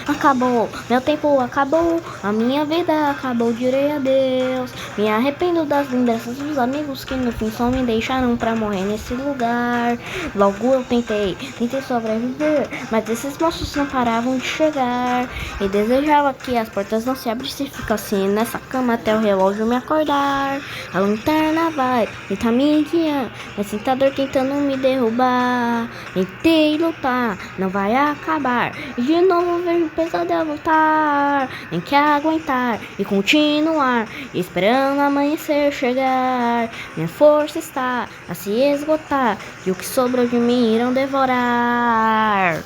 acabou, meu tempo acabou, a minha vida acabou, direi adeus. Me arrependo das lembranças dos amigos que no fim só me deixaram pra morrer nesse lugar. Logo eu tentei sobreviver, mas esses monstros não paravam de chegar. E desejava que as portas não se abrissem e ficasse nessa cama até o relógio me acordar. A lanterna vai tentar me guiar, mas sinta dor tentando me derrubar. Tentei lutar, não vai acabar, e de novo vejo o pesadelo voltar. Tem que aguentar e continuar, esperando o amanhecer chegar. Minha força está a se esgotar, e o que sobrou de mim irão devorar.